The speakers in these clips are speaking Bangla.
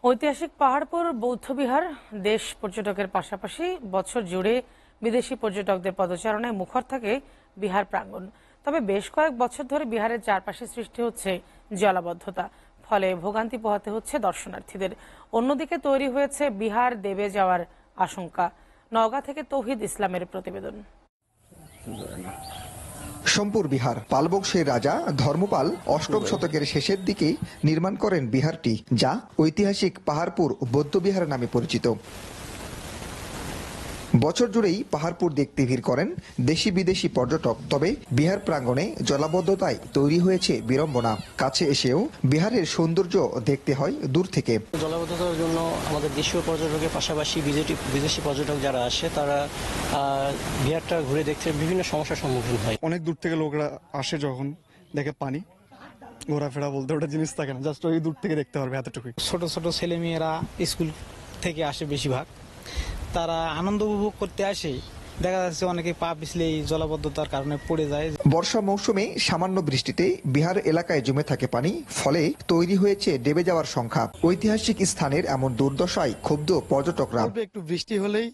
ঐতিহাসিক পাহাড়পুর বৌদ্ধবিহার দেশ পর্যটকের পাশাপাশি বছর জুড়ে বিদেশি পর্যটকদের পদচারণায় মুখর থাকে বিহার প্রাঙ্গণ। তবে বেশ কয়েক বছর ধরে বিহারের চারপাশে সৃষ্টি হচ্ছে জলাবদ্ধতা, ফলে ভোগান্তি পোহাতে হচ্ছে দর্শনার্থীদের। অন্যদিকে তৈরি হয়েছে বিহার দেবে যাওয়ার আশঙ্কা। নওগাঁ থেকে তৌহিদ ইসলামের প্রতিবেদন। সোমপুর বিহার পালবংশের রাজা ধর্মপাল অষ্টম শতকের শেষের দিকে নির্মাণ করেন বিহারটি, যা ঐতিহাসিক পাহাড়পুর বৌদ্ধবিহার নামে পরিচিত। বছর জুড়েই পাহাড়পুর দেখতে ভিড় করেন দেশি বিদেশি পর্যটক। তবে বিহার প্রাঙ্গণে জলাবদ্ধতায় তৈরি হয়েছে বিড়ম্বনা। কাছে এসেও বিহারের সৌন্দর্য দেখতে হয় দূর থেকে। জলাবদ্ধতার জন্য আমাদের দেশীয় পর্যটকের পাশাপাশি বিদেশি পর্যটক যারা আসে তারা বিহারটা ঘুরে দেখতে বিভিন্ন সমস্যার সম্মুখীন হয়। অনেক দূর থেকে লোকরা আসে, যখন দেখে পানি, ঘোরাফেরা বলতে ওটা জিনিস থাকে না, জাস্ট ওই দূর থেকে দেখতে পারবে এতটুকুই। ছোট ছোট ছেলেমেয়েরা স্কুল থেকে আসে, বেশিরভাগ তারা আনন্দ উপভোগ করতে আসে। দেখা যাচ্ছে অনেকে পা পিছলে এই জলাবদ্ধতার কারণে পড়ে যায়। বর্ষা মৌসুমে সামান্য বৃষ্টিতে বিহার এলাকায় জমে থাকে পানি, ফলে তৈরি হয়েছে ডেবে যাওয়ার সংখ্যা। ঐতিহাসিক স্থানের এমন দুর্দশায় ক্ষুব্ধ পর্যটকরা। একটু বৃষ্টি হলেই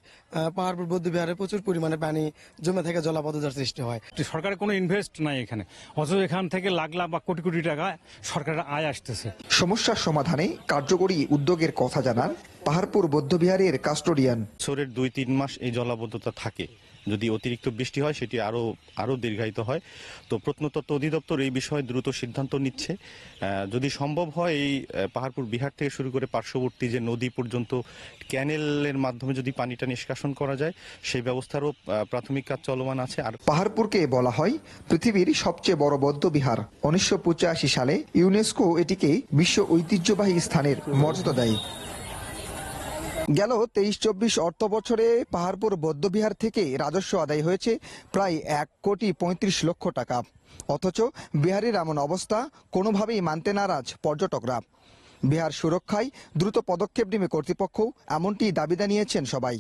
পাহাড়পুর বৌদ্ধবিহারে প্রচুর পরিমাণে পানি জমে থেকে জলাবদ্ধতার সৃষ্টি হয়। সরকারের কোনো ইনভেস্ট নাই এখানে, অথচ এখান থেকে লাখ লাখ বা কোটি কোটি টাকা সরকারের আয় আসতেছে। সমস্যার সমাধানে কার্যকরী উদ্যোগের কথা জানান পাহাড়পুর বৌদ্ধবিহারের কাস্টোডিয়ান। বছরের 2-3 মাস এই জলাবদ্ধতা থাকে। যদি অতিরিক্ত বৃষ্টি হয় সেটি আরো দীর্ঘায়িত হয়। তো প্রত্নতত্ত্ব অধিদপ্তর এই বিষয়ে দ্রুত সিদ্ধান্ত নিচ্ছে। যদি সম্ভব হয় এই পাহাড়পুর বিহার থেকে শুরু করে পার্শ্ববর্তী যে নদী পর্যন্ত ক্যানেলের মাধ্যমে যদি পানিটা নিষ্কাশন করা যায়, সেই ব্যবস্থারও প্রাথমিক কাজ চলমান আছে। আর পাহাড়পুরকে বলা হয় পৃথিবীর সবচেয়ে বড় বৌদ্ধবিহার। 1985 সালে ইউনেস্কো এটিকে বিশ্ব ঐতিহ্যবাহী স্থানের মর্যাদা দেয়। গেল 23-24 অর্থ বছরে পাহাড়পুর বৌদ্ধবিহার থেকে রাজস্ব আদায় হয়েছে প্রায় 1,35,00,000 টাকা। অথচ বিহারের এমন অবস্থা কোনোভাবেই মানতে নারাজ পর্যটকরা। বিহার সুরক্ষায় দ্রুত পদক্ষেপ নেবে কর্তৃপক্ষ, এমনটি দাবি জানিয়েছেন সবাই।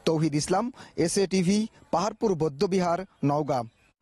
তৌহিদ ইসলাম, SA টিভি, পাহাড়পুর বৌদ্ধবিহার, নওগাঁ।